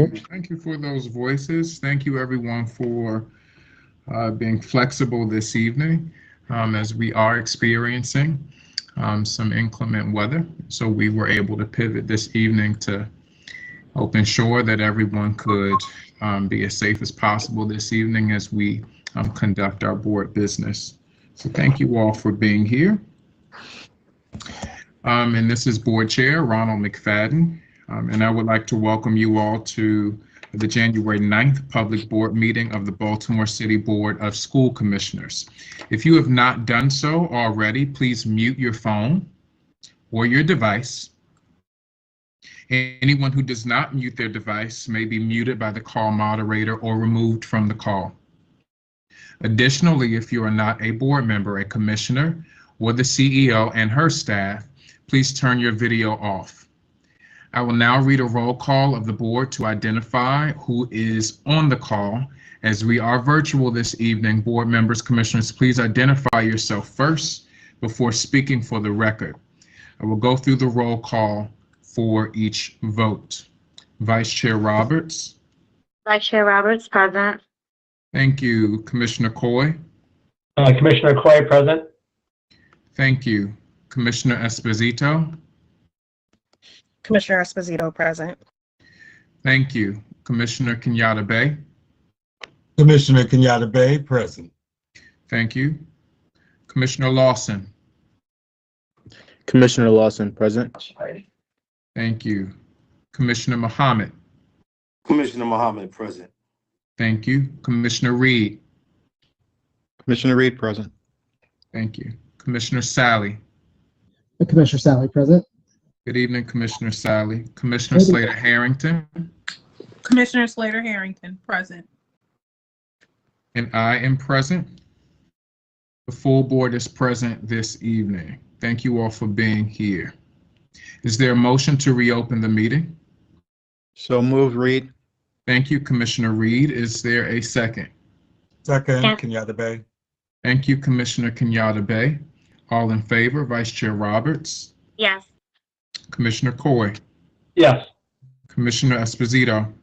Thank you for those voices. Thank you, everyone, for being flexible this evening as we are experiencing some inclement weather. So we were able to pivot this evening to help ensure that everyone could be as safe as possible this evening as we conduct our board business. So thank you all for being here. And this is Board Chair Ronald McFadden. And I would like to welcome you all to the January 9th public board meeting of the Baltimore City Board of School Commissioners. If you have not done so already, please mute your phone or your device. Anyone who does not mute their device may be muted by the call moderator or removed from the call. Additionally, if you are not a board member, a commissioner, or the CEO and her staff, please turn your video off. I will now read a roll call of the board to identify who is on the call. As we are virtual this evening, board members, commissioners, please identify yourself first before speaking for the record. I will go through the roll call for each vote. Vice Chair Roberts. Vice Chair Roberts, present. Thank you. Commissioner Coy. Commissioner Coy, present. Thank you. Commissioner Esposito. Commissioner Esposito, present. Thank you. Commissioner Kenyatta Bay. Commissioner Kenyatta Bay, present. Thank you. Commissioner Lawson. Commissioner Lawson, present. Thank you. Commissioner Muhammad. Commissioner Muhammad, present. Thank you. Commissioner Reed. Commissioner Reed, present. Thank you. Commissioner Sally. Commissioner Sally, present. Good evening, Commissioner Sally. Commissioner Slater Harrington. Commissioner Slater Harrington, present. And I am present. The full board is present this evening. Thank you all for being here. Is there a motion to reopen the meeting? So moved, Reed. Thank you, Commissioner Reed. Is there a second? Second, Yeah. Kenyatta Bay. Thank you, Commissioner Kenyatta Bay. All in favor, Vice Chair Roberts, Yes. Commissioner Coy, Yes. Commissioner Esposito.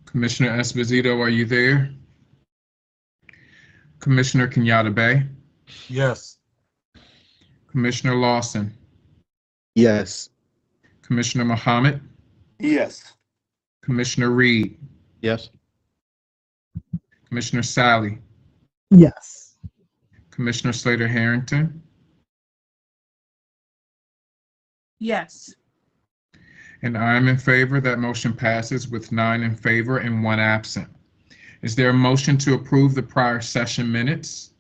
Commissioner Esposito, are you there? Commissioner Kenyatta Bay, Yes. Commissioner Lawson, Yes. Commissioner Muhammad, Yes. Commissioner Reed, Yes. Commissioner Sally, Yes. Commissioner Slater Harrington, Yes. and I am in favor. That motion passes with 9 in favor and 1 absent. Is there a motion to approve the prior session minutes?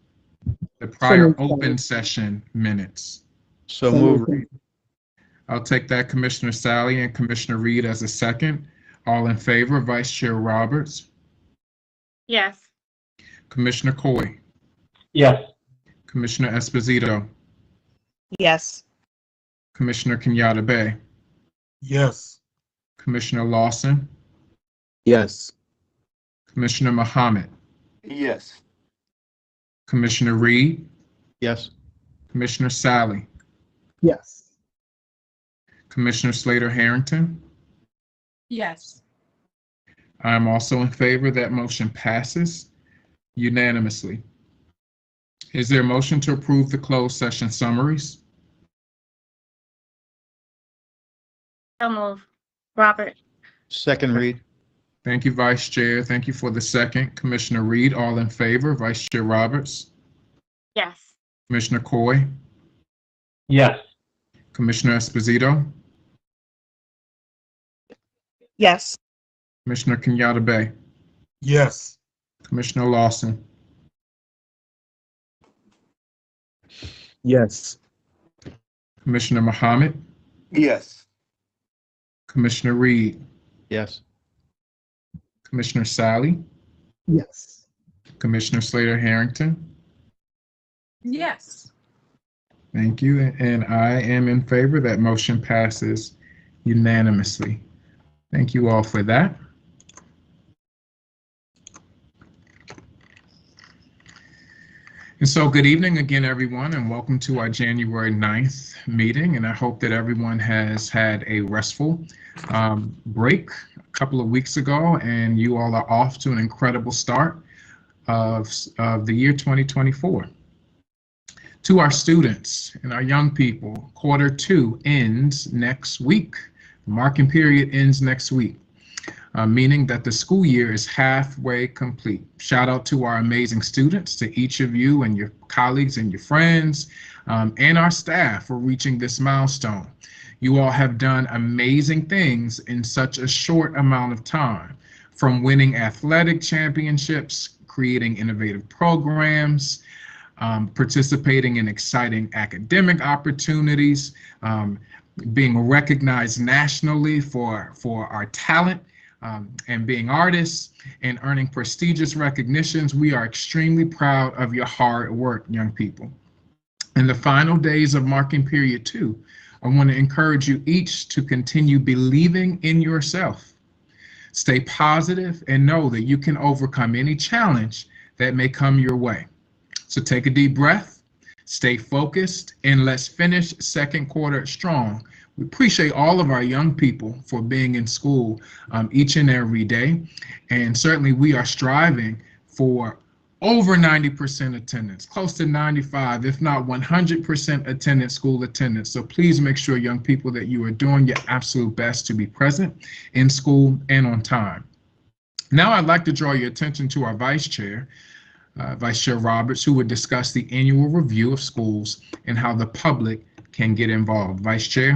The prior moved. open session minutes? So moved, Reed. I'll take that, Commissioner Sally and Commissioner Reed, as a second. All in favor, Vice Chair Roberts, Yes. Commissioner Coy, Yes. Commissioner Esposito, Yes. Commissioner Kenyatta Bay, Yes. Commissioner Lawson, Yes. Commissioner Muhammad, Yes. Commissioner Reed, Yes. Commissioner Sally, Yes. Commissioner Slater Harrington. Yes. I am also in favor. That motion passes unanimously. Is there a motion to approve the closed session summaries? So move. Robert. Second, Reed. Thank you, Vice Chair. Thank you for the second. Commissioner Reed, all in favor. Vice Chair Roberts, Yes. Commissioner Coy, Yes. Commissioner Esposito, Yes. Commissioner Kenyatta Bay, Yes. Commissioner Lawson, Yes. Commissioner Muhammad, Yes. Commissioner Reed, Yes. Commissioner Sally, Yes. Commissioner Slater Harrington. Yes. Thank you. And I am in favor. That motion passes unanimously. Thank you all for that. And so good evening again, everyone, and welcome to our January 9th meeting. And I hope that everyone has had a restful break a couple of weeks ago, and you all are off to an incredible start of the year 2024. To our students and our young people, quarter 2 ends next week. The marking period ends next week. Meaning that the school year is halfway complete. Shout out to our amazing students, to each of you and your colleagues and your friends, and our staff for reaching this milestone. You all have done amazing things in such a short amount of time, from winning athletic championships, creating innovative programs, participating in exciting academic opportunities, being recognized nationally for our talent, and being artists and earning prestigious recognitions. We are extremely proud of your hard work, young people. In the final days of marking period 2, I want to encourage you each to continue believing in yourself. Stay positive and know that you can overcome any challenge that may come your way. So take a deep breath, stay focused, and let's finish second quarter strong. We appreciate all of our young people for being in school each and every day. And certainly we are striving for over 90% attendance, close to 95, if not 100% attendance, school attendance. So please make sure, young people, that you are doing your absolute best to be present in school and on time. Now I'd like to draw your attention to our Vice Chair, Vice Chair Roberts, who would discuss the annual review of schools and how the public can get involved. Vice Chair.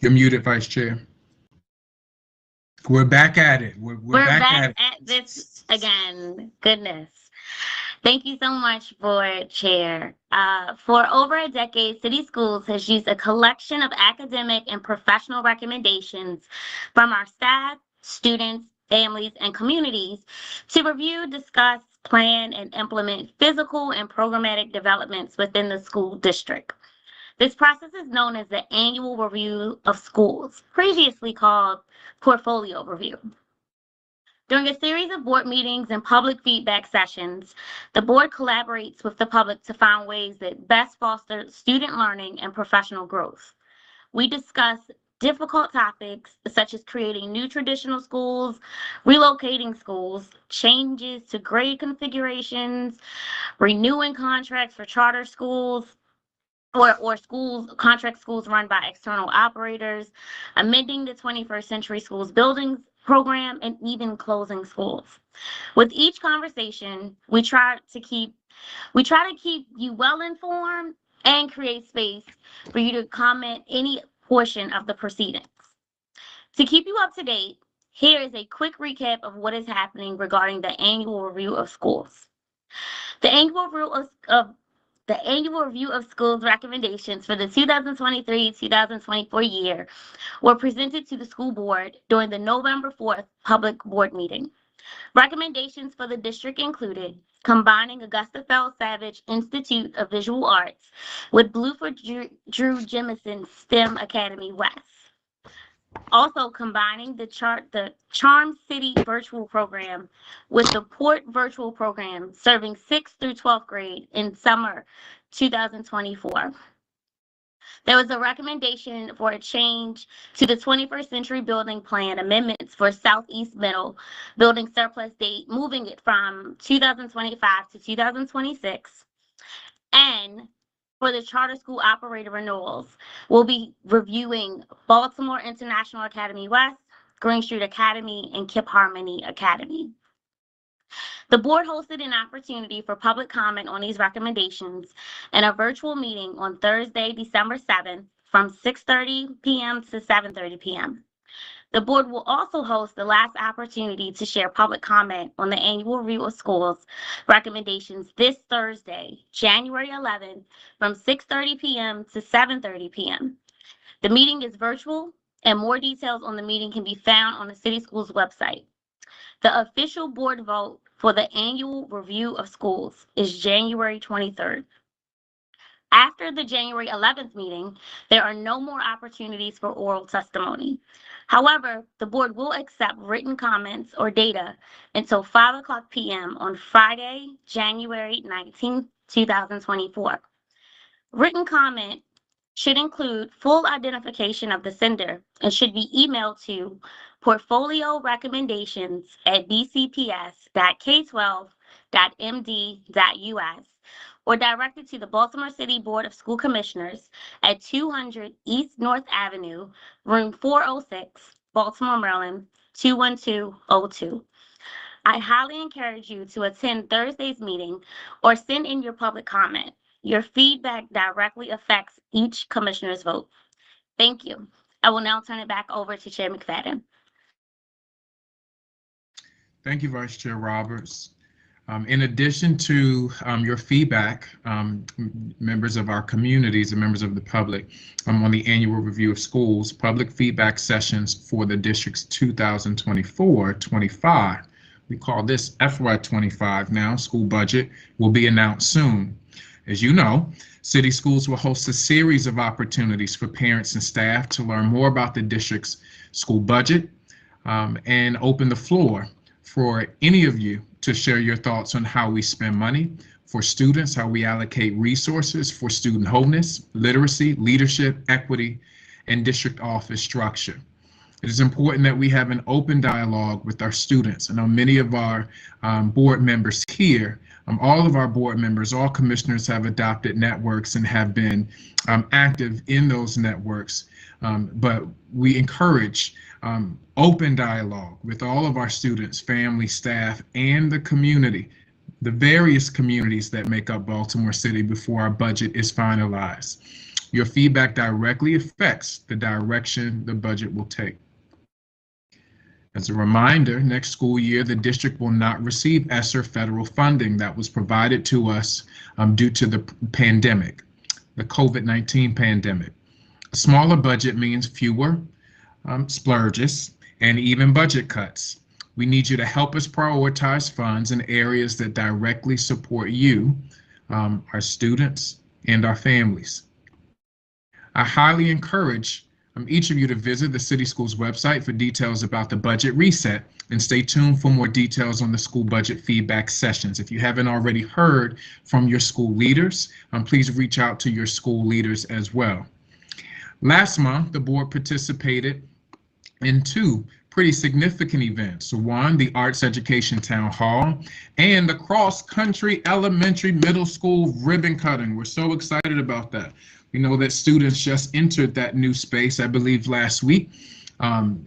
You're muted, Vice Chair. We're back at it. We're back at this again. Goodness. Thank you so much, Board Chair. For over a decade, City Schools has used a collection of academic and professional recommendations from our staff, students, families, and communities to review, discuss, plan, and implement physical and programmatic developments within the school district. This process is known as the Annual Review of Schools, previously called Portfolio Review. During a series of board meetings and public feedback sessions, the board collaborates with the public to find ways that best foster student learning and professional growth. We discuss difficult topics such as creating new traditional schools, relocating schools, changes to grade configurations, renewing contracts for charter schools, or contract schools run by external operators, amending the 21st Century Schools Buildings program, and even closing schools. With each conversation, we try to keep you well informed and create space for you to comment any portion of the proceedings. To keep you up to date, here is a quick recap of what is happening regarding the annual review of schools. The annual review of schools recommendations for the 2023-2024 year were presented to the school board during the November 4th public board meeting. Recommendations for the district included combining Augusta Fell Savage Institute of Visual Arts with Bluford Drew Jemison STEM Academy West. Also combining the Charm City virtual program with the Port virtual program serving 6th through 12th grade in summer 2024. There was a recommendation for a change to the 21st Century Building Plan amendments for Southeast Middle building surplus date, moving it from 2025 to 2026. And for the charter school operator renewals, we'll be reviewing Baltimore International Academy West, Green Street Academy, and Kip Harmony Academy. The board hosted an opportunity for public comment on these recommendations in a virtual meeting on Thursday, December 7th from 6:30 p.m. to 7:30 p.m. The board will also host the last opportunity to share public comment on the annual review of schools recommendations this Thursday, January 11th, from 6:30 p.m. to 7:30 p.m. The meeting is virtual, and more details on the meeting can be found on the City Schools website. The official board vote for the annual review of schools is January 23rd. After the January 11th meeting, there are no more opportunities for oral testimony. However, the board will accept written comments or data until 5:00 p.m. on Friday, January 19th, 2024. Written comment should include full identification of the sender and should be emailed to portfoliorecommendations@bcps.k12.md.us or directed to the Baltimore City Board of School Commissioners at 200 East North Avenue, room 406, Baltimore, Maryland, 21202. I highly encourage you to attend Thursday's meeting or send in your public comment. Your feedback directly affects each commissioner's vote. Thank you. I will now turn it back over to Chair McFadden. Thank you, Vice Chair Roberts. In addition to your feedback, members of our communities and members of the public, on the annual review of schools, public feedback sessions for the district's 2024-25, we call this FY25 now, school budget, will be announced soon. As you know, city schools will host a series of opportunities for parents and staff to learn more about the district's school budget and open the floor for any of you to share your thoughts on how we spend money for students, how we allocate resources for student wholeness, literacy, leadership, equity, and district office structure. It is important that we have an open dialogue with our students. I know many of our board members here, all of our board members, all commissioners have adopted networks and have been active in those networks, but we encourage open dialogue with all of our students, family, staff, and the community, the various communities that make up Baltimore City before our budget is finalized. Your feedback directly affects the direction the budget will take. As a reminder, next school year, the district will not receive ESSER federal funding that was provided to us due to the pandemic, the COVID-19 pandemic. A smaller budget means fewer splurges and even budget cuts. We need you to help us prioritize funds in areas that directly support you, our students, and our families. I highly encourage each of you to visit the City Schools website for details about the budget reset and stay tuned for more details on the school budget feedback sessions. If you haven't already heard from your school leaders, please reach out to your school leaders as well. Last month, the board participated in two pretty significant events. One, the Arts Education Town Hall and the cross-country elementary middle school ribbon cutting. We're so excited about that. We know that students just entered that new space, I believe, last week.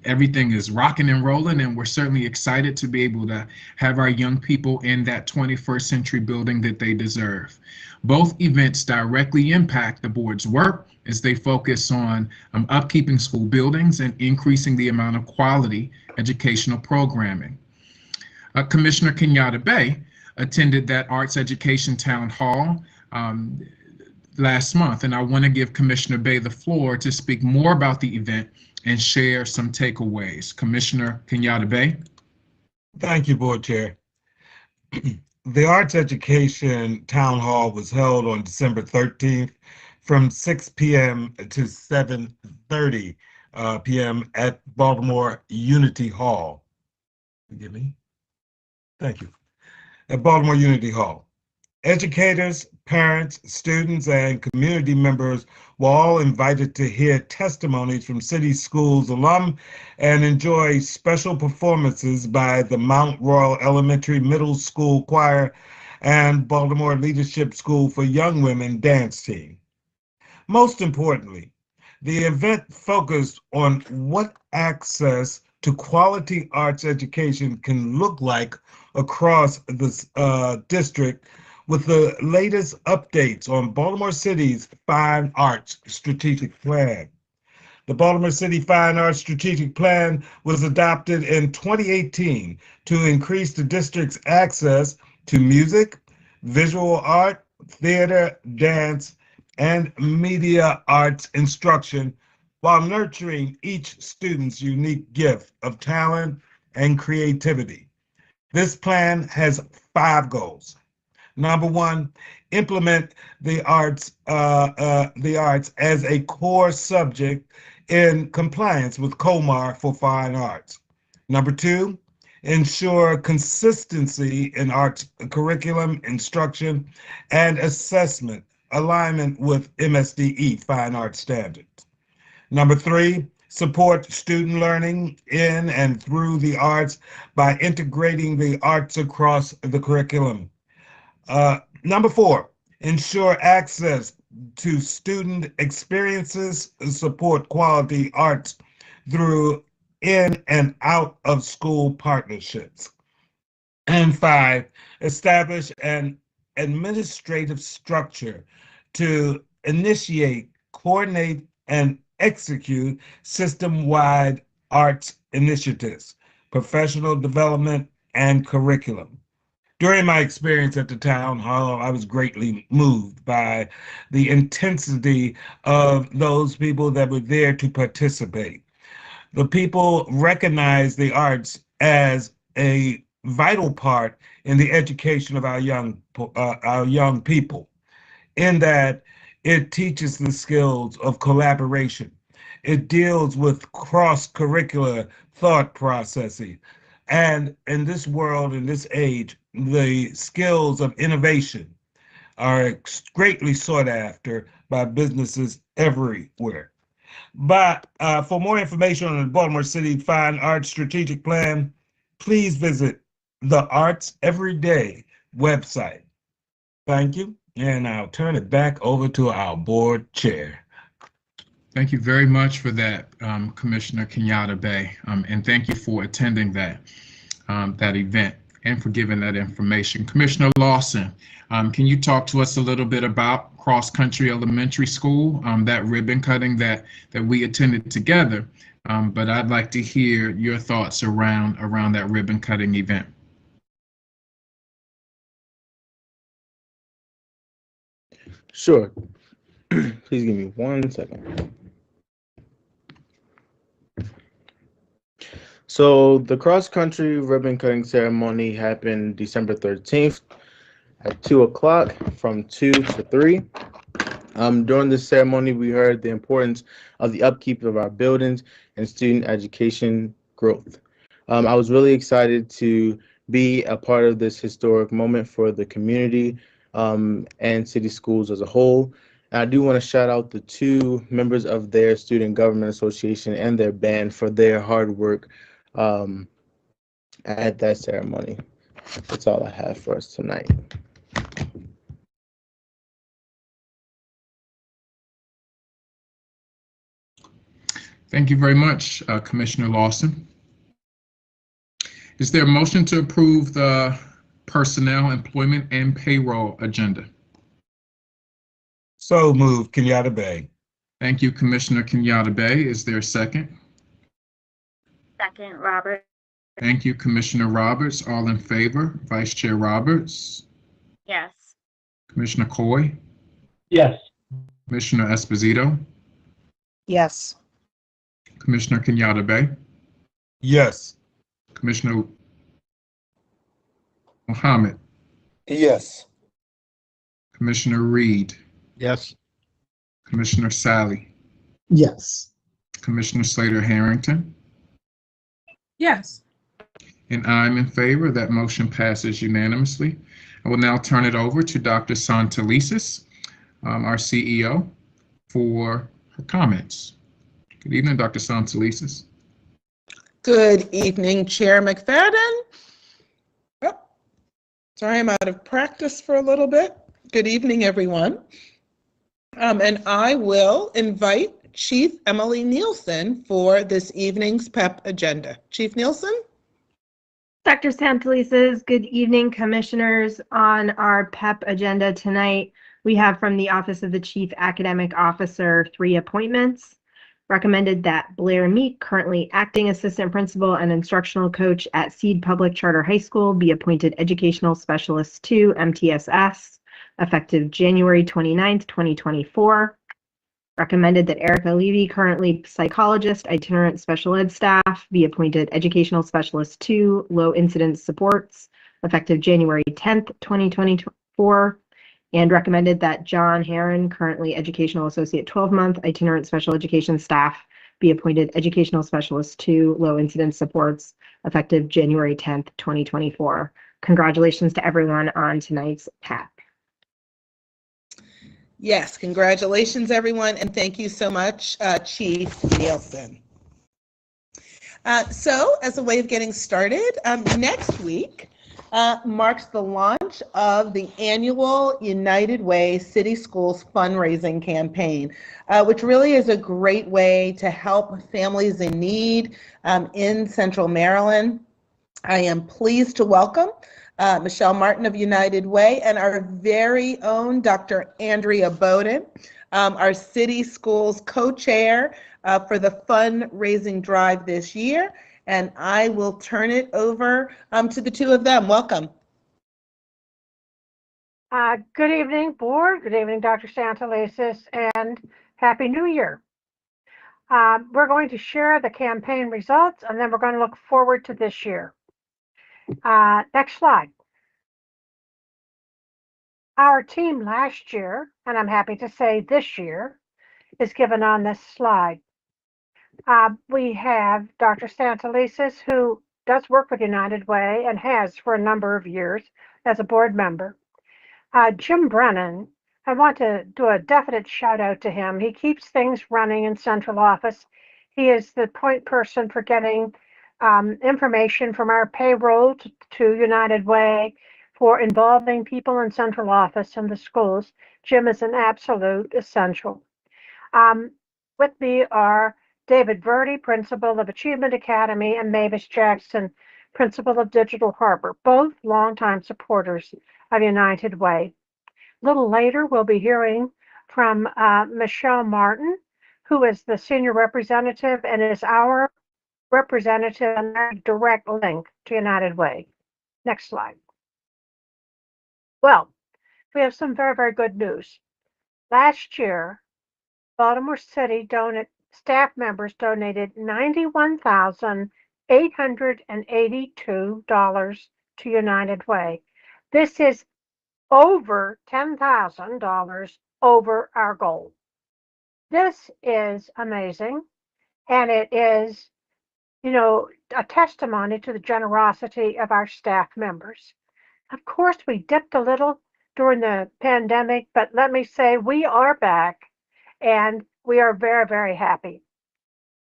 Everything is rocking and rolling, and we're certainly excited to be able to have our young people in that 21st century building that they deserve. Both events directly impact the board's work as they focus on upkeeping school buildings and increasing the amount of quality educational programming. Commissioner Kenyatta Bey attended that Arts Education Town Hall last month, and I want to give Commissioner Bey the floor to speak more about the event and share some takeaways. Commissioner Kenyatta Bey. Thank you, Board Chair. The Arts Education Town Hall was held on December 13th from 6 p.m. to 7:30 p.m. at Baltimore Unity Hall. Forgive me. Thank you. At Baltimore Unity Hall. Educators, parents, students, and community members were all invited to hear testimonies from City Schools alum and enjoy special performances by the Mount Royal Elementary Middle School Choir and Baltimore Leadership School for Young Women dance team. Most importantly, the event focused on what access to quality arts education can look like across the district, with the latest updates on Baltimore City's Fine Arts Strategic Plan. The Baltimore City Fine Arts Strategic Plan was adopted in 2018 to increase the district's access to music, visual art, theater, dance, and media arts instruction while nurturing each student's unique gift of talent and creativity. This plan has 5 goals. Number 1, implement the arts as a core subject in compliance with COMAR for fine arts. Number 2, ensure consistency in arts curriculum, instruction, and assessment, alignment with MSDE fine arts standards. Number 3, support student learning in and through the arts by integrating the arts across the curriculum. Number 4, ensure access to student experiences, support quality arts through in and out of school partnerships. And 5, establish an administrative structure to initiate, coordinate, and execute system-wide arts initiatives, professional development, and curriculum. During my experience at the town hall, I was greatly moved by the intensity of those people that were there to participate. The people recognize the arts as a vital part in the education of our young people, in that it teaches the skills of collaboration. It deals with cross-curricular thought processing. And in this world, in this age, the skills of innovation are greatly sought after by businesses everywhere. But for more information on the Baltimore City Fine Arts Strategic Plan, please visit the Arts Everyday website. Thank you, and I'll turn it back over to our board chair. Thank you very much for that, Commissioner Kenyatta Bey, and thank you for attending that event and for giving that information. Commissioner Lawson, can you talk to us a little bit about Cross Country Elementary School, that ribbon cutting that we attended together? But I'd like to hear your thoughts around that ribbon cutting event. Sure. Please give me 1 second. So the cross-country ribbon cutting ceremony happened December 13th at 2 o'clock from 2 to 3. During this ceremony, we heard the importance of the upkeep of our buildings and student education growth. I was really excited to be a part of this historic moment for the community and city schools as a whole. And I do want to shout out the 2 members of their Student Government Association and their band for their hard work at that ceremony. That's all I have for us tonight. Thank you very much, Commissioner Lawson. Is there a motion to approve the personnel, employment, and payroll agenda? So moved, Kenyatta Bey. Thank you, Commissioner Kenyatta Bey. Is there a second? Second, Robert. Thank you, Commissioner Roberts. All in favor? Vice Chair Roberts? Yes. Commissioner Coy? Yes. Commissioner Esposito? Yes. Commissioner Kenyatta Bey? Yes. Commissioner Mohammed? Yes. Commissioner Reed? Yes. Commissioner Sally? Yes. Commissioner Slater-Harrington? Yes. And I'm in favor. That motion passes unanimously. I will now turn it over to Dr. Santelises, our CEO, for her comments. Good evening, Dr. Santelises. Good evening, Chair McFadden. Oh, sorry, I'm out of practice for a little bit. Good evening, everyone. And I will invite Chief Emily Nielsen for this evening's PEP agenda. Chief Nielsen? Dr. Santelises, good evening, commissioners. On our PEP agenda tonight, we have from the Office of the Chief Academic Officer 3 appointments. Recommended that Blair Meek, currently acting assistant principal and instructional coach at Seed Public Charter High School, be appointed Educational Specialist 2, MTSS, effective January 29th, 2024. Recommended that Erica Levy, currently psychologist, itinerant special ed staff, be appointed Educational Specialist 2, Low Incidence Supports, effective January 10th, 2024. and recommended that John Herron, currently Educational Associate 12-month itinerant special education staff, be appointed Educational Specialist 2 Low Incidence Supports effective January 10th, 2024. Congratulations to everyone on tonight's PAP. Yes, congratulations, everyone, and thank you so much, Chief Nielsen. So, as a way of getting started, next week marks the launch of the annual United Way City Schools fundraising campaign, which really is a great way to help families in need in Central Maryland. I am pleased to welcome Michelle Martin of United Way and our very own Dr. Andrea Bowden, our City Schools co-chair for the fundraising drive this year. And I will turn it over to the two of them. Welcome. Good evening, board. Good evening, Dr. Santelises, and Happy New Year. We're going to share the campaign results, and then we're going to look forward to this year. Next slide. Our team last year, and I'm happy to say this year, is given on this slide. We have Dr. Santelises, who does work with United Way and has for a number of years as a board member. Jim Brennan, I want to do a definite shout out to him. He keeps things running in central office. He is the point person for getting information from our payroll to United Way for involving people in central office and the schools. Jim is an absolute essential. With me are David Verdi, principal of Achievement Academy, and Mavis Jackson, principal of Digital Harbor, both longtime supporters of United Way. A little later, we'll be hearing from Michelle Martin, who is the senior representative and is our representative and our direct link to United Way. Next slide. Well, we have some very, very good news. Last year, Baltimore City staff members donated $91,882 to United Way. This is over $10,000 over our goal. This is amazing, and it is, a testimony to the generosity of our staff members. Of course, we dipped a little during the pandemic, but let me say we are back, and we are very, very happy.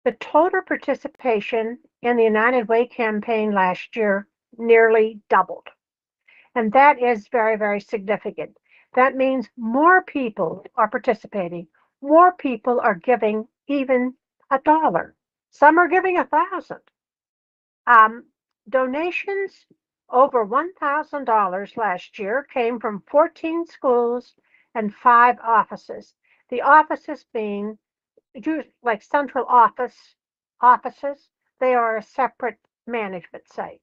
The total participation in the United Way campaign last year nearly doubled. And that is very, very significant. That means more people are participating. More people are giving even $1. Some are giving 1,000. Donations over $1,000 last year came from 14 schools and 5 offices. The offices being like central offices, they are a separate management site.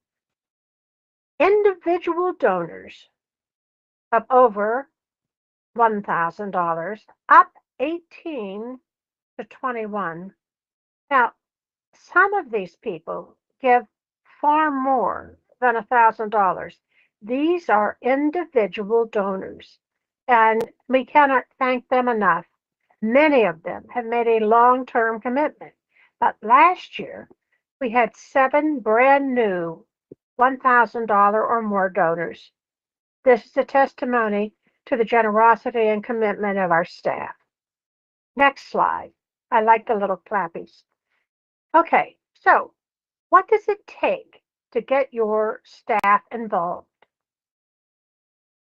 Individual donors of over $1,000, up 18 to 21. Now, some of these people give far more than $1,000. These are individual donors, and we cannot thank them enough. Many of them have made a long-term commitment. But last year, we had 7 brand new $1,000 or more donors. This is a testimony to the generosity and commitment of our staff. Next slide. I like the little clappies. Okay, so what does it take to get your staff involved?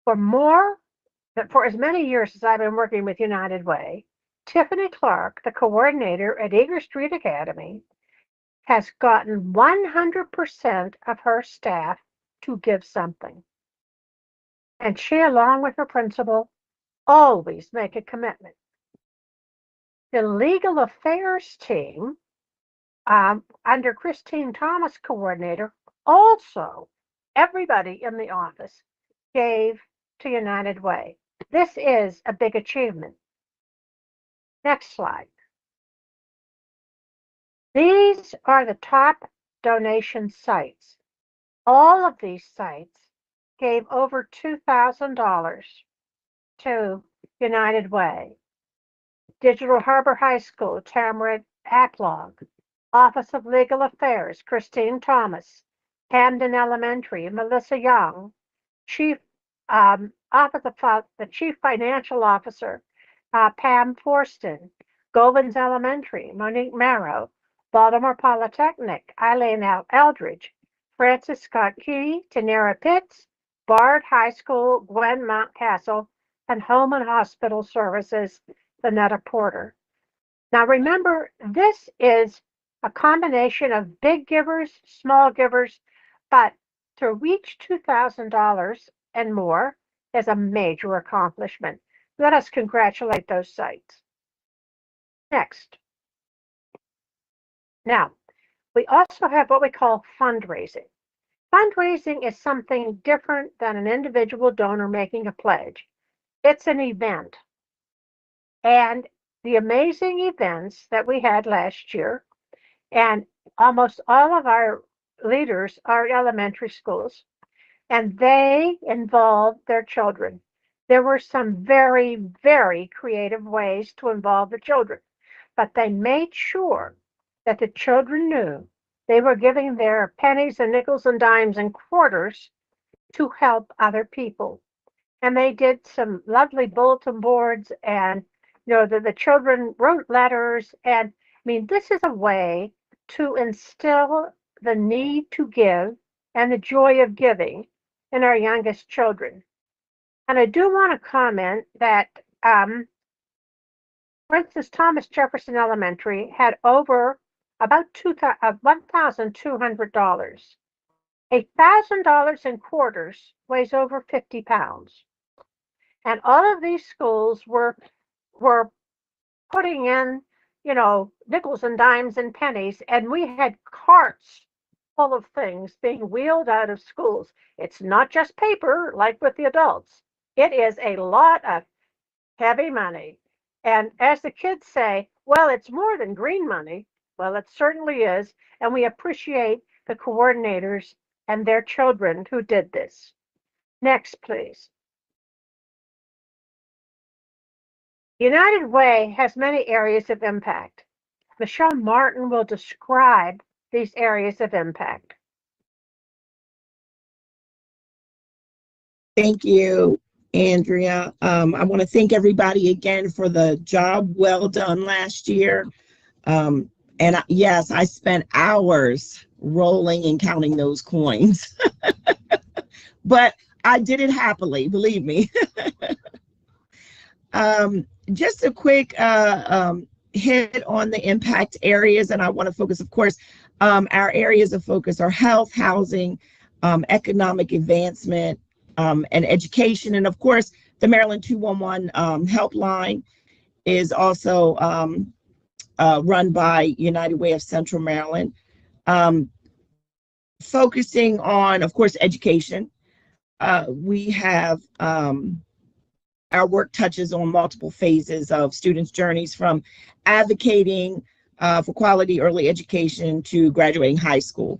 For as many years as I've been working with United Way, Tiffany Clark, the coordinator at Eager Street Academy, has gotten 100% of her staff to give something. And she, along with her principal, always make a commitment. The legal affairs team, under Christine Thomas, coordinator, also everybody in the office gave to United Way. This is a big achievement. Next slide. These are the top donation sites. All of these sites gave over $2,000. to United Way. Digital Harbor High School, Tamara Acklog. Office of Legal Affairs, Christine Thomas. Camden Elementary, Melissa Young. Office of the Chief Financial Officer, Pam Forston. Govans Elementary, Monique Marrow. Baltimore Polytechnic, Eileen Eldridge. Francis Scott Key, Tanera Pitts. Bard High School, Gwen Mountcastle, and Home and Hospital Services, Vanetta Porter. Now remember, this is a combination of big givers, small givers, but to reach $2,000 and more is a major accomplishment. Let us congratulate those sites. Next. Now, we also have what we call fundraising. Fundraising is something different than an individual donor making a pledge. It's an event. And the amazing events that we had last year, and almost all of our leaders are elementary schools, and they involved their children. There were some very, very creative ways to involve the children, but they made sure that the children knew they were giving their pennies and nickels and dimes and quarters to help other people. And they did some lovely bulletin boards, and the children wrote letters. And I mean, this is a way to instill the need to give and the joy of giving in our youngest children. And I do want to comment that, for instance, Thomas Jefferson Elementary had over about $1,200. $1,000 in quarters weighs over 50 pounds. And all of these schools were putting in, nickels and dimes and pennies, and we had carts full of things being wheeled out of schools. It's not just paper like with the adults. It is a lot of heavy money. And as the kids say, well, it's more than green money. Well, it certainly is. And we appreciate the coordinators and their children who did this. Next, please. United Way has many areas of impact. Michelle Martin will describe these areas of impact. Thank you, Andrea. I want to thank everybody again for the job well done last year. Yes, I spent hours rolling and counting those coins, but I did it happily, believe me. Just a quick hit on the impact areas, and I want to focus, of course, our areas of focus are health, housing, economic advancement, and education. And of course, the Maryland 211 helpline is also run by United Way of Central Maryland, focusing on, of course, education. We have our work touches on multiple phases of students' journeys, from advocating for quality early education to graduating high school.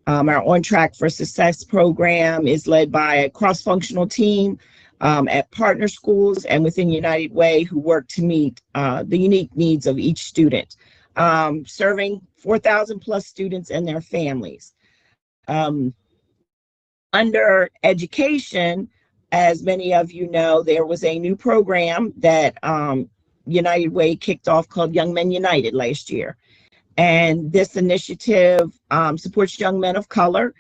Our On Track for Success program is led by a cross-functional team at partner schools and within United Way, who work to meet the unique needs of each student, serving 4,000 plus students and their families. Under education, as many of you know, there was a new program that United Way kicked off called Young Men United last year. And this initiative supports young men of color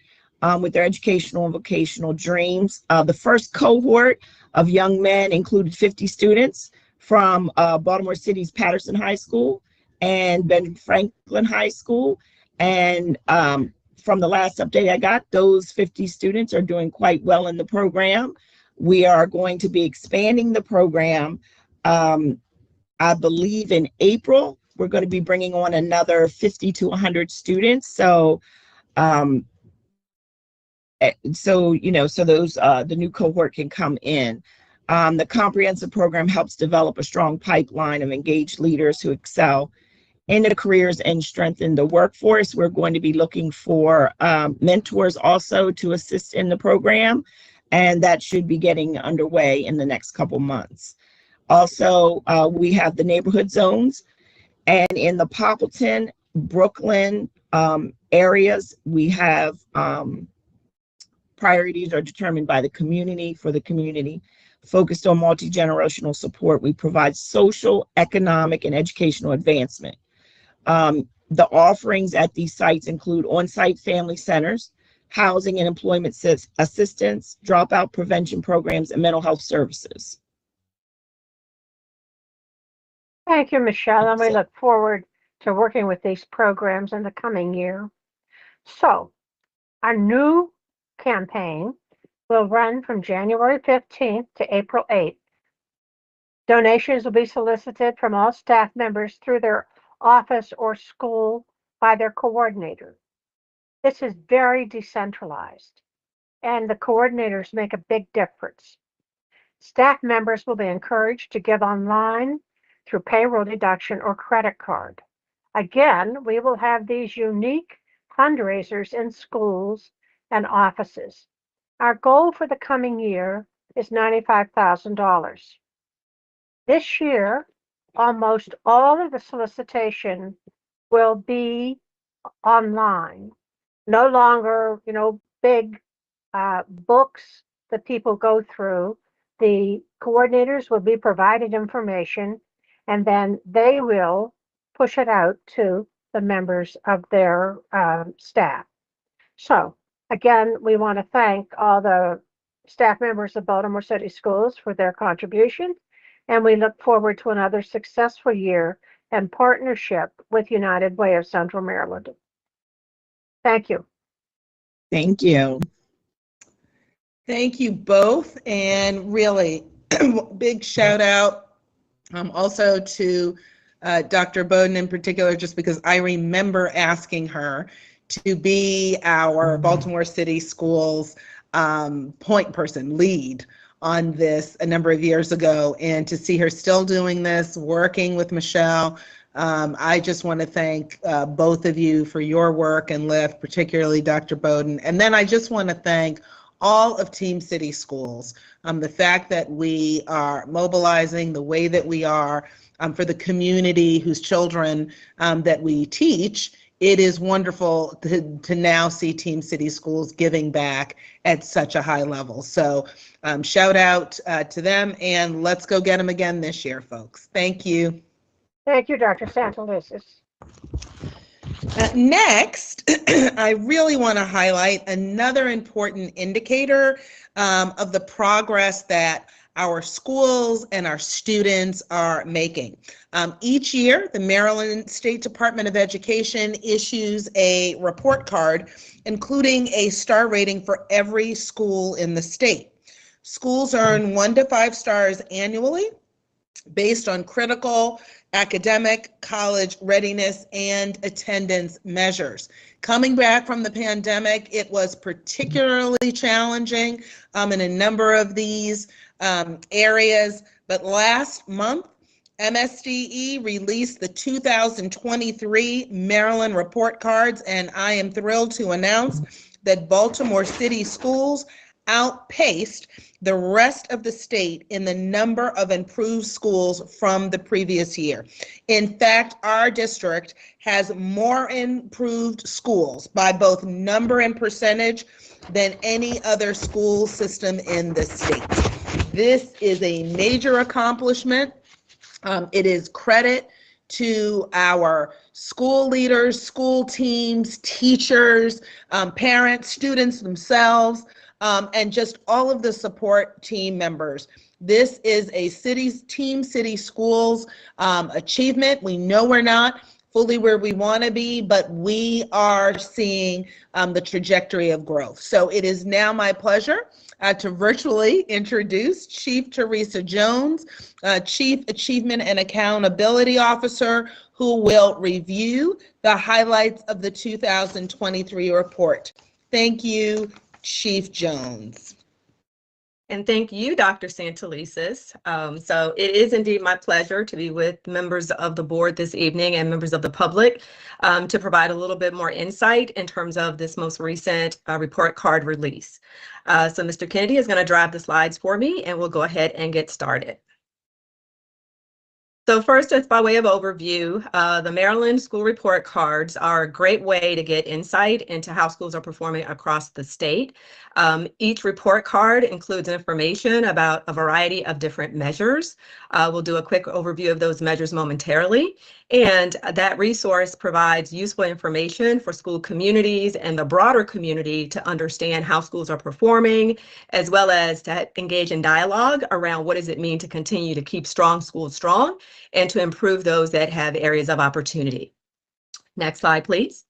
with their educational and vocational dreams. The first cohort of young men included 50 students from Baltimore City's Patterson High School and Benjamin Franklin High School. And from the last update I got, those 50 students are doing quite well in the program. We are going to be expanding the program, I believe in April. We're going to be bringing on another 50 to 100 students. So those, the new cohort can come in. The comprehensive program helps develop a strong pipeline of engaged leaders who excel in their careers and strengthen the workforce. We're going to be looking for mentors also to assist in the program. and that should be getting underway in the next couple months. Also, we have the neighborhood zones, and in the Poppleton, Brooklyn areas, we have priorities are determined by the community. For the community focused on multi-generational support, we provide social, economic, and educational advancement. The offerings at these sites include on-site family centers, housing and employment assistance, dropout prevention programs, and mental health services. Thank you, Michelle, and we look forward to working with these programs in the coming year. So, our new campaign will run from January 15th to April 8th. Donations will be solicited from all staff members through their office or school by their coordinator. This is very decentralized, and the coordinators make a big difference. Staff members will be encouraged to give online through payroll deduction or credit card. Again, we will have these unique fundraisers in schools and offices. Our goal for the coming year is $95,000. This year, almost all of the solicitation will be online. No longer, big books that people go through. The coordinators will be provided information, and then they will push it out to the members of their staff. So, again, we want to thank all the staff members of Baltimore City Schools for their contributions, and we look forward to another successful year in partnership with United Way of Central Maryland. Thank you. Thank you. Thank you both, and really big shout out also to Dr. Bowden in particular, just because I remember asking her to be our Baltimore City Schools point person, lead on this a number of years ago, and to see her still doing this, working with Michelle. I just want to thank both of you for your work and lift, particularly Dr. Bowden. And then I just want to thank all of Team City Schools. The fact that we are mobilizing the way that we are for the community whose children that we teach, it is wonderful to now see Team City Schools giving back at such a high level. So shout out to them, and let's go get them again this year, folks. Thank you. Thank you, Dr. Santelises. Next, I really want to highlight another important indicator of the progress that our schools and our students are making. Each year, the Maryland State Department of Education issues a report card, including a star rating for every school in the state. Schools earn 1 to 5 stars annually based on critical academic, college readiness, and attendance measures. Coming back from the pandemic, it was particularly challenging in a number of these areas, but last month, MSDE released the 2023 Maryland report cards, and I am thrilled to announce that Baltimore City Schools outpaced the rest of the state in the number of improved schools from the previous year. In fact, our district has more improved schools by both number and percentage than any other school system in the state. This is a major accomplishment. It is credit to our school leaders, school teams, teachers, parents, students themselves, and just all of the support team members. This is a Team City Schools achievement. We know we're not fully where we want to be, but we are seeing the trajectory of growth. So it is now my pleasure to virtually introduce Chief Teresa Jones, Chief Achievement and Accountability Officer, who will review the highlights of the 2023 report. Thank you, Chief Jones. And thank you, Dr. Santelises. So it is indeed my pleasure to be with members of the board this evening and members of the public to provide a little bit more insight in terms of this most recent report card release. So Mr. Kennedy is going to drive the slides for me, and we'll go ahead and get started. So first, just by way of overview, the Maryland School Report Cards are a great way to get insight into how schools are performing across the state. Each report card includes information about a variety of different measures. We'll do a quick overview of those measures momentarily. And that resource provides useful information for school communities and the broader community to understand how schools are performing, as well as to engage in dialogue around what does it mean to continue to keep strong schools strong and to improve those that have areas of opportunity. Next slide, please.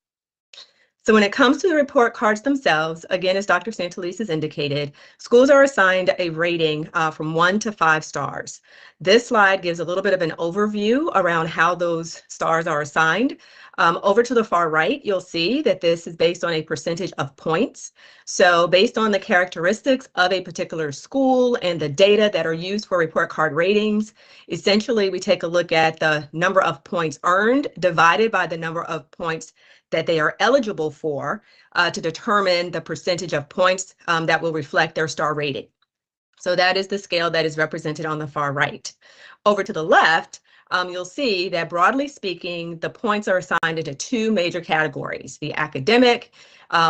So when it comes to the report cards themselves, again, as Dr. Santelises indicated, schools are assigned a rating from 1 to 5 stars. This slide gives a little bit of an overview around how those stars are assigned. Over to the far right, you'll see that this is based on a percentage of points. So based on the characteristics of a particular school and the data that are used for report card ratings, essentially we take a look at the number of points earned divided by the number of points that they are eligible for to determine the percentage of points that will reflect their star rating. So that is the scale that is represented on the far right. Over to the left, you'll see that broadly speaking, the points are assigned into 2 major categories: the academic,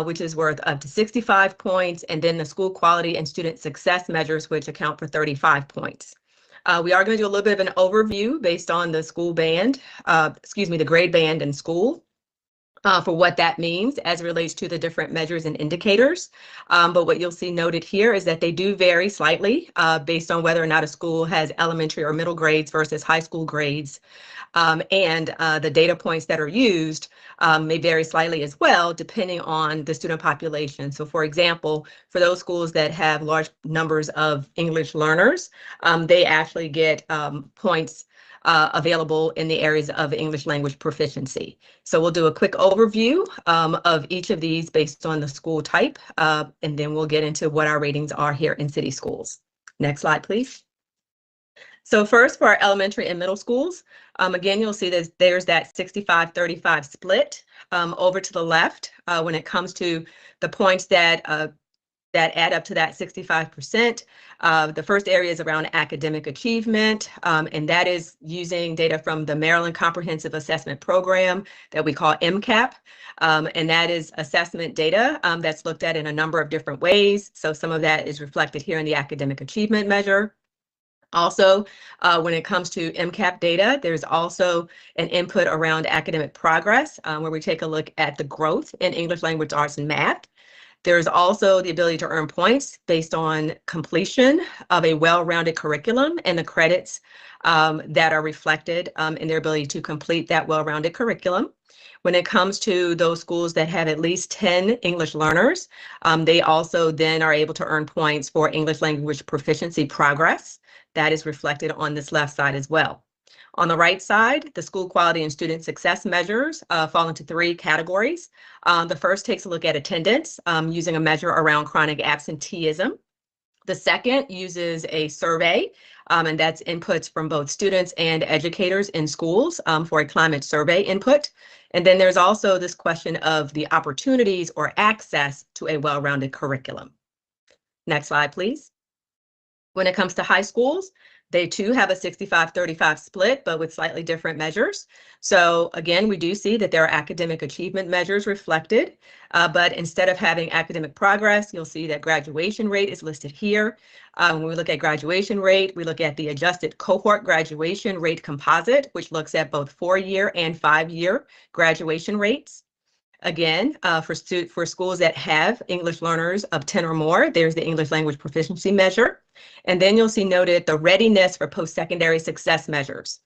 which is worth up to 65 points, and then the school quality and student success measures, which account for 35 points. We are going to do a little bit of an overview based on the school band, the grade band in school. For what that means as it relates to the different measures and indicators. But what you'll see noted here is that they do vary slightly based on whether or not a school has elementary or middle grades versus high school grades. And the data points that are used may vary slightly as well, depending on the student population. So for example, for those schools that have large numbers of English learners, they actually get points available in the areas of English language proficiency. So we'll do a quick overview of each of these based on the school type, and then we'll get into what our ratings are here in city schools. Next slide, please. So first, for our elementary and middle schools, again, you'll see that there's that 65-35 split. Over to the left, when it comes to the points that add up to that 65%. The first area is around academic achievement, and that is using data from the Maryland Comprehensive Assessment Program that we call MCAP. And that is assessment data that's looked at in a number of different ways. So some of that is reflected here in the academic achievement measure. Also, when it comes to MCAP data, there's also an input around academic progress, where we take a look at the growth in English language arts and math. There's also the ability to earn points based on completion of a well-rounded curriculum and the credits that are reflected in their ability to complete that well-rounded curriculum. When it comes to those schools that have at least 10 English learners, they also then are able to earn points for English language proficiency progress. That is reflected on this left side as well. On the right side, the school quality and student success measures fall into 3 categories. The first takes a look at attendance using a measure around chronic absenteeism. The second uses a survey, and that's inputs from both students and educators in schools for a climate survey input. And then there's also this question of the opportunities or access to a well-rounded curriculum. Next slide, please. When it comes to high schools, they too have a 65-35 split, but with slightly different measures. So again, we do see that there are academic achievement measures reflected, but instead of having academic progress, you'll see that graduation rate is listed here. When we look at graduation rate, we look at the adjusted cohort graduation rate composite, which looks at both 4-year and 5-year graduation rates. Again, for schools that have English learners of 10 or more, there's the English language proficiency measure. And then you'll see noted the readiness for post-secondary success measures.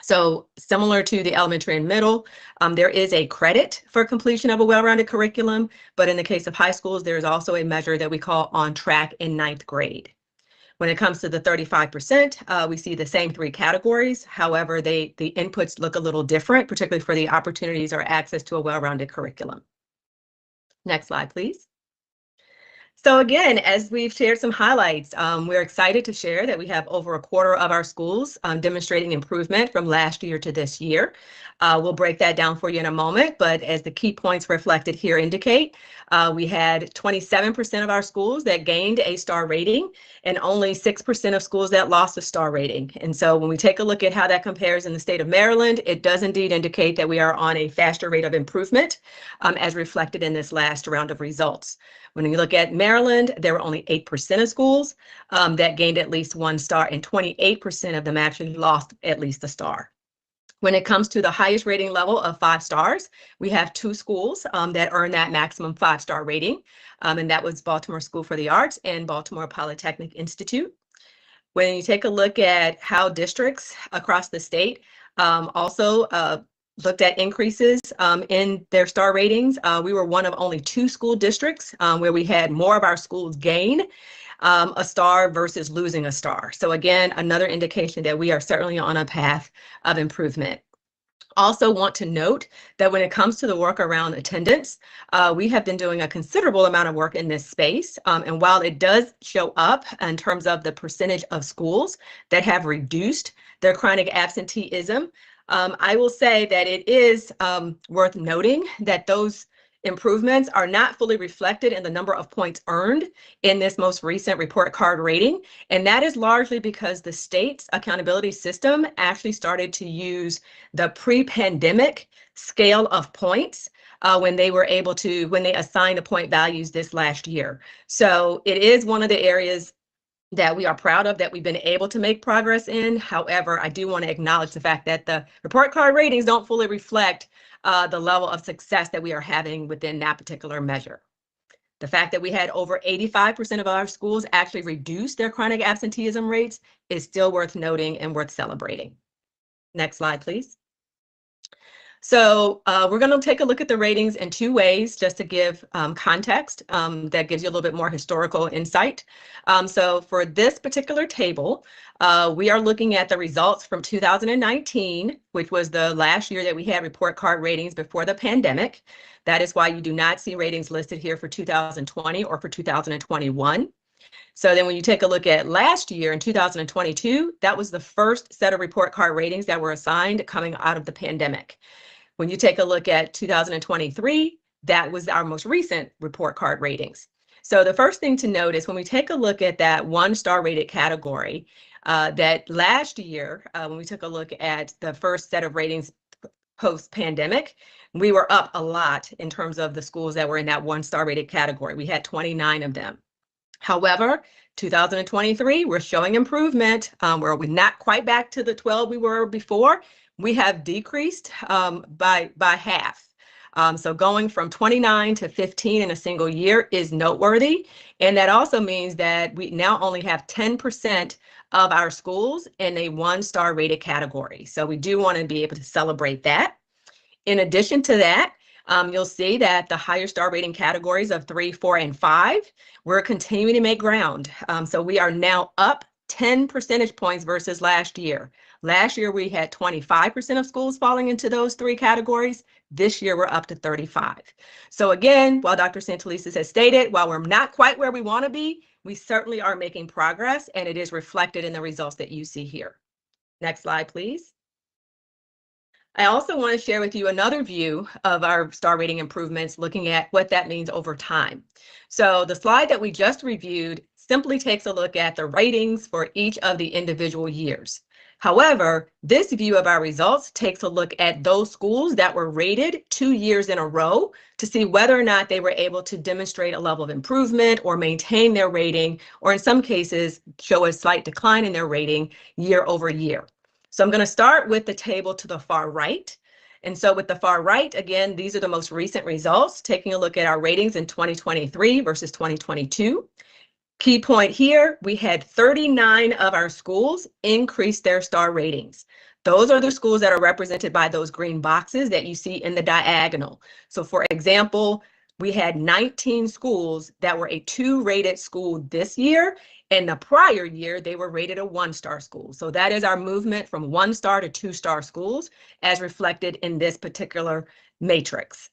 So similar to the elementary and middle, there is a credit for completion of a well-rounded curriculum, but in the case of high schools, there's also a measure that we call on track in 9th grade. When it comes to the 35%, we see the same 3 categories. However, the inputs look a little different, particularly for the opportunities or access to a well-rounded curriculum. Next slide, please. So again, as we've shared some highlights, we're excited to share that we have over a quarter of our schools demonstrating improvement from last year to this year. We'll break that down for you in a moment, but as the key points reflected here indicate, we had 27% of our schools that gained a star rating and only 6% of schools that lost a star rating. And so when we take a look at how that compares in the state of Maryland, it does indeed indicate that we are on a faster rate of improvement as reflected in this last round of results. When you look at Maryland, there were only 8% of schools that gained at least 1 star, and 28% of them actually lost at least a star. When it comes to the highest rating level of 5 stars, we have 2 schools that earned that maximum 5-star rating, and that was Baltimore School for the Arts and Baltimore Polytechnic Institute. When you take a look at how districts across the state also looked at increases in their star ratings, we were one of only 2 school districts where we had more of our schools gain a star versus losing a star. So again, another indication that we are certainly on a path of improvement. Also want to note that when it comes to the work around attendance, we have been doing a considerable amount of work in this space. And while it does show up in terms of the percentage of schools that have reduced their chronic absenteeism, I will say that it is worth noting that those improvements are not fully reflected in the number of points earned in this most recent report card rating. And that is largely because the state's accountability system actually started to use the pre-pandemic scale of points when they assigned the point values this last year. So it is one of the areas that we are proud of that we've been able to make progress in. However, I do want to acknowledge the fact that the report card ratings don't fully reflect the level of success that we are having within that particular measure. The fact that we had over 85% of our schools actually reduce their chronic absenteeism rates is still worth noting and worth celebrating. Next slide, please. So we're going to take a look at the ratings in 2 ways just to give context that gives you a little bit more historical insight. So for this particular table, we are looking at the results from 2019, which was the last year that we had report card ratings before the pandemic. That is why you do not see ratings listed here for 2020 or for 2021. So then when you take a look at last year in 2022, that was the first set of report card ratings that were assigned coming out of the pandemic. When you take a look at 2023, that was our most recent report card ratings. So the first thing to note is when we take a look at that 1-star rated category, that last year, when we took a look at the first set of ratings post-pandemic, we were up a lot in terms of the schools that were in that 1-star rated category. We had 29 of them. However, 2023, we're showing improvement. We're not quite back to the 12 we were before. We have decreased by half. So going from 29 to 15 in a single year is noteworthy. And that also means that we now only have 10% of our schools in a 1-star rated category. So we do want to be able to celebrate that. In addition to that, you'll see that the higher star rating categories of 3, 4, and 5, we're continuing to make ground. So we are now up 10 percentage points versus last year. Last year, we had 25% of schools falling into those 3 categories. This year, we're up to 35. So again, while Dr. Santelises has stated, while we're not quite where we want to be, we certainly are making progress, and it is reflected in the results that you see here. Next slide, please. I also want to share with you another view of our star rating improvements, looking at what that means over time. So the slide that we just reviewed simply takes a look at the ratings for each of the individual years. However, this view of our results takes a look at those schools that were rated 2 years in a row to see whether or not they were able to demonstrate a level of improvement or maintain their rating, or in some cases, show a slight decline in their rating year over year. So I'm going to start with the table to the far right. And so with the far right, again, these are the most recent results, taking a look at our ratings in 2023 versus 2022. Key point here, we had 39 of our schools increase their star ratings. Those are the schools that are represented by those green boxes that you see in the diagonal. So for example, we had 19 schools that were a 2-rated school this year, and the prior year they were rated a 1-star school. So that is our movement from 1-star to 2-star schools as reflected in this particular matrix.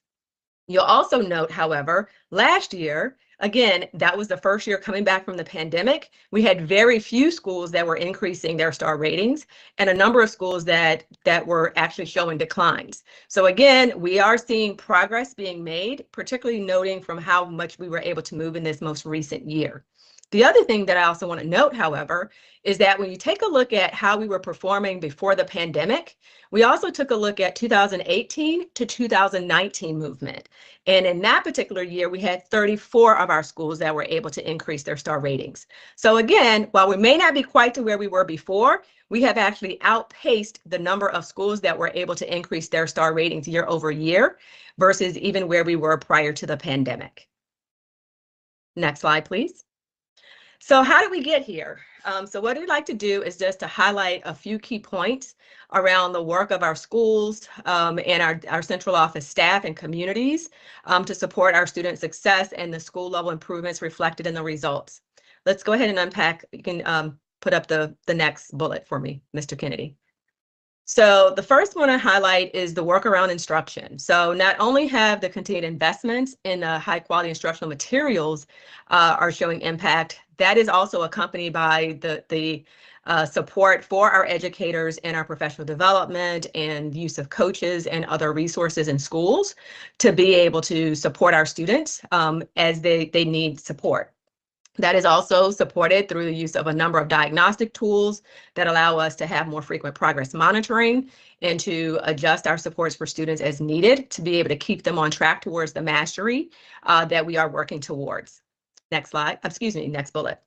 You'll also note, however, last year, Again, that was the first year coming back from the pandemic. We had very few schools that were increasing their star ratings and a number of schools that were actually showing declines. So again, we are seeing progress being made, particularly noting from how much we were able to move in this most recent year. The other thing that I also want to note, however, is that when you take a look at how we were performing before the pandemic, we also took a look at 2018 to 2019 movement. And in that particular year, we had 34 of our schools that were able to increase their star ratings. So again, while we may not be quite to where we were before, we have actually outpaced the number of schools that were able to increase their star ratings year over year versus even where we were prior to the pandemic. Next slide, please. So how did we get here? So what we'd like to do is just to highlight a few key points around the work of our schools and our central office staff and communities to support our student success and the school level improvements reflected in the results. Let's go ahead and unpack. You can put up the next bullet for me, Mr. Kennedy. So the first one I highlight is the work around instruction. So not only have the continued investments in high quality instructional materials are showing impact, that is also accompanied by the support for our educators in our professional development and use of coaches and other resources in schools to be able to support our students as they need support. That is also supported through the use of a number of diagnostic tools that allow us to have more frequent progress monitoring and to adjust our supports for students as needed to be able to keep them on track towards the mastery that we are working towards. Next slide, excuse me, next bullet.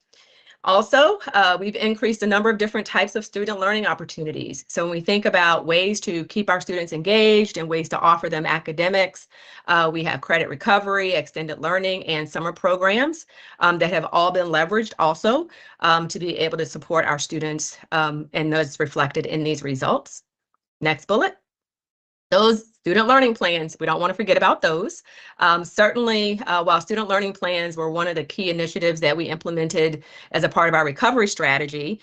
Also, we've increased the number of different types of student learning opportunities. So when we think about ways to keep our students engaged and ways to offer them academics, we have credit recovery, extended learning, and summer programs that have all been leveraged also to be able to support our students, and that's reflected in these results. Next bullet. Those student learning plans, we don't want to forget about those. Certainly, while student learning plans were one of the key initiatives that we implemented as a part of our recovery strategy,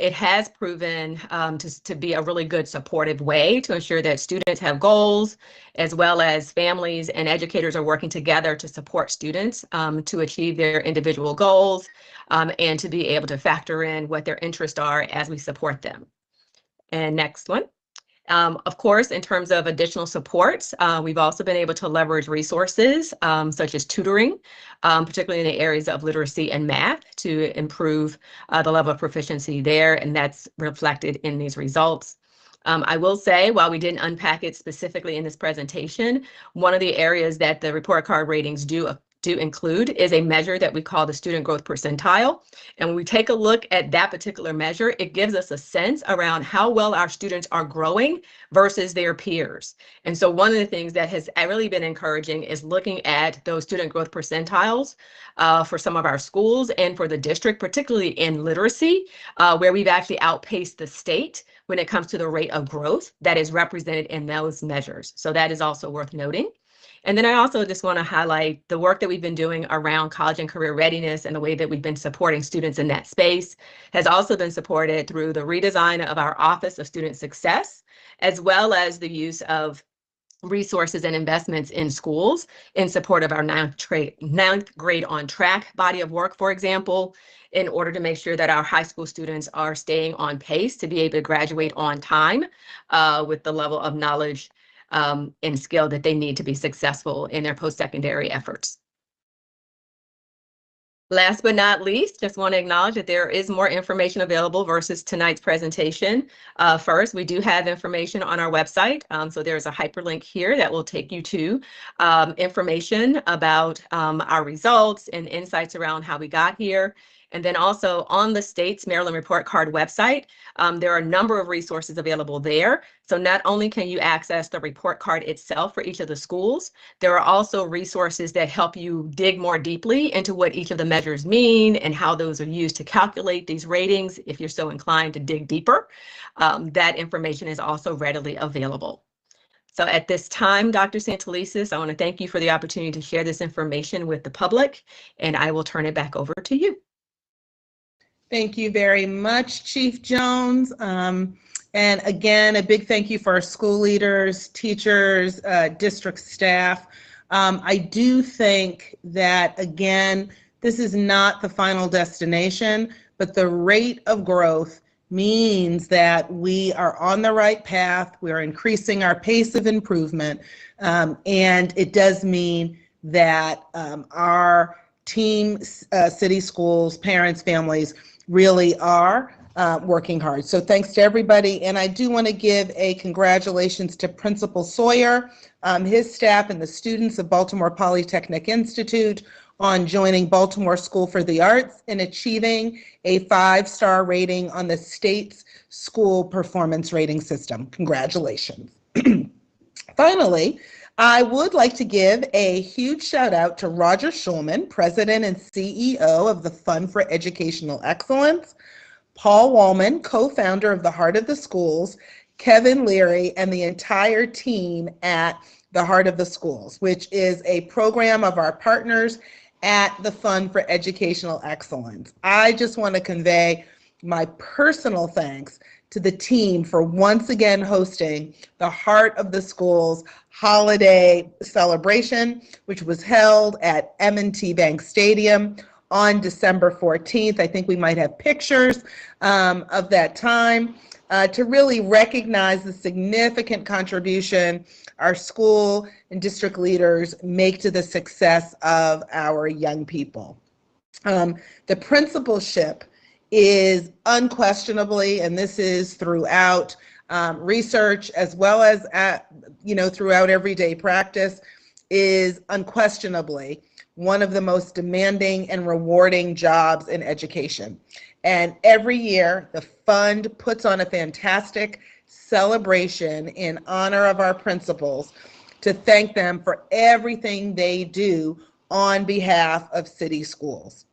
it has proven to be a really good supportive way to ensure that students have goals, as well as families and educators are working together to support students to achieve their individual goals and to be able to factor in what their interests are as we support them. And next one. Of course, in terms of additional supports, we've also been able to leverage resources such as tutoring, particularly in the areas of literacy and math to improve the level of proficiency there, and that's reflected in these results. I will say, while we didn't unpack it specifically in this presentation, one of the areas that the report card ratings do include is a measure that we call the student growth percentile. And when we take a look at that particular measure, it gives us a sense around how well our students are growing versus their peers. And so one of the things that has really been encouraging is looking at those student growth percentiles for some of our schools and for the district, particularly in literacy, where we've actually outpaced the state when it comes to the rate of growth that is represented in those measures. So that is also worth noting. And then I also just want to highlight the work that we've been doing around college and career readiness and the way that we've been supporting students in that space has also been supported through the redesign of our Office of Student Success, as well as the use of resources and investments in schools in support of our ninth grade on track body of work, for example, in order to make sure that our high school students are staying on pace to be able to graduate on time with the level of knowledge and skill that they need to be successful in their post-secondary efforts. Last but not least, just want to acknowledge that there is more information available versus tonight's presentation. First, we do have information on our website. So there's a hyperlink here that will take you to information about our results and insights around how we got here. And then also on the state's Maryland Report Card website, there are a number of resources available there. So not only can you access the report card itself for each of the schools, there are also resources that help you dig more deeply into what each of the measures mean and how those are used to calculate these ratings. If you're so inclined to dig deeper, that information is also readily available. So at this time, Dr. Santelises, I want to thank you for the opportunity to share this information with the public, and I will turn it back over to you. Thank you very much, Chief Jones. And again, a big thank you for our school leaders, teachers, district staff I do think that, again, this is not the final destination, but the rate of growth means that we are on the right path. We're increasing our pace of improvement. And it does mean that our team, city schools, parents, families really are working hard. So thanks to everybody. And I do want to give a congratulations to Principal Sawyer, his staff, and the students of Baltimore Polytechnic Institute on joining Baltimore School for the Arts and achieving a 5-star rating on the state's school performance rating system. Congratulations. Finally, I would like to give a huge shout out to Roger Schulman, President and CEO of the Fund for Educational Excellence, Paul Wallman, co-founder of the Heart of the Schools, Kevin Leary, and the entire team at the Heart of the Schools, which is a program of our partners at the Fund for Educational Excellence. I just want to convey my personal thanks to the team for once again hosting the Heart of the Schools holiday celebration, which was held at M&T Bank Stadium on December 14th. I think we might have pictures of that time to really recognize the significant contribution our school and district leaders make to the success of our young people. The principalship is unquestionably, and this is throughout research as well as throughout everyday practice, is unquestionably one of the most demanding and rewarding jobs in education. And every year, the fund puts on a fantastic celebration in honor of our principals to thank them for everything they do on behalf of city schools.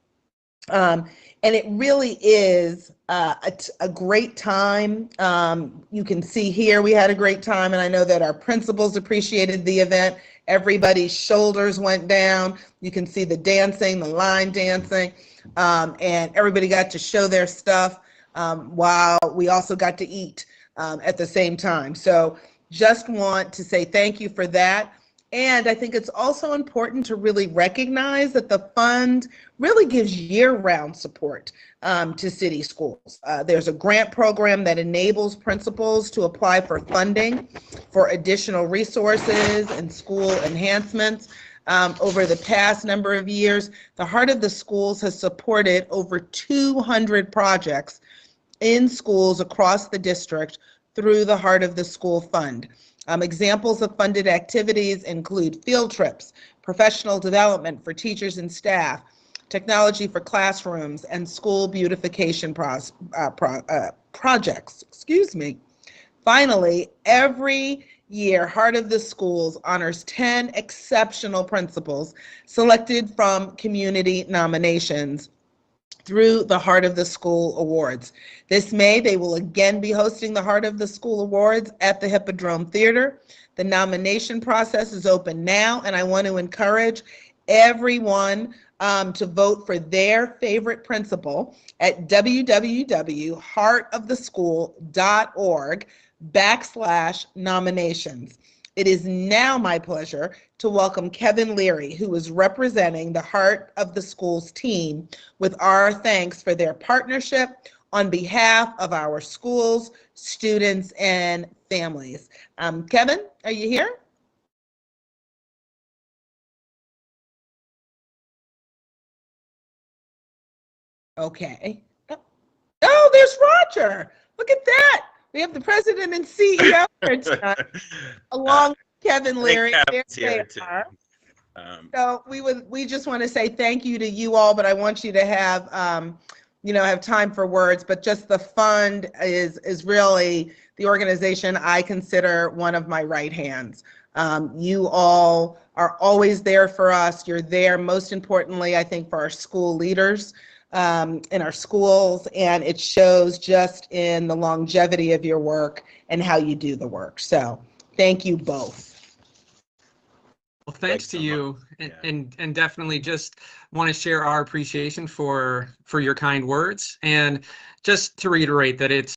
And it really is a great time. You can see here we had a great time, and I know that our principals appreciated the event. Everybody's shoulders went down. You can see the dancing, the line dancing, and everybody got to show their stuff while we also got to eat at the same time. So just want to say thank you for that. And I think it's also important to really recognize that the fund really gives year-round support to city schools. There's a grant program that enables principals to apply for funding for additional resources and school enhancements. Over the past number of years, the Heart of the Schools has supported over 200 projects in schools across the district through the Heart of the School Fund. Examples of funded activities include field trips, professional development for teachers and staff, technology for classrooms, and school beautification projects. Finally, every year, Heart of the Schools honors 10 exceptional principals selected from community nominations through the Heart of the School Awards. This May, they will again be hosting the Heart of the School Awards at the Hippodrome Theater. The nomination process is open now, and I want to encourage everyone to vote for their favorite principal at www.heartoftheschool.org/nominations. It is now my pleasure to welcome Kevin Leary, who is representing the Heart of the Schools team, with our thanks for their partnership on behalf of our schools, students, and families. Kevin, are you here? Okay. Oh, there's Roger. Look at that. We have the president and CEO here tonight, along with Kevin Leary. There they are. So we just want to say thank you to you all, but I want you to have have time for words. But just the fund is really the organization I consider one of my right hands. You all are always there for us. You're there, most importantly, I think, for our school leaders in our schools, and it shows just in the longevity of your work and how you do the work. So thank you both. Well, thanks to you, and definitely just want to share our appreciation for your kind words, and just to reiterate that it's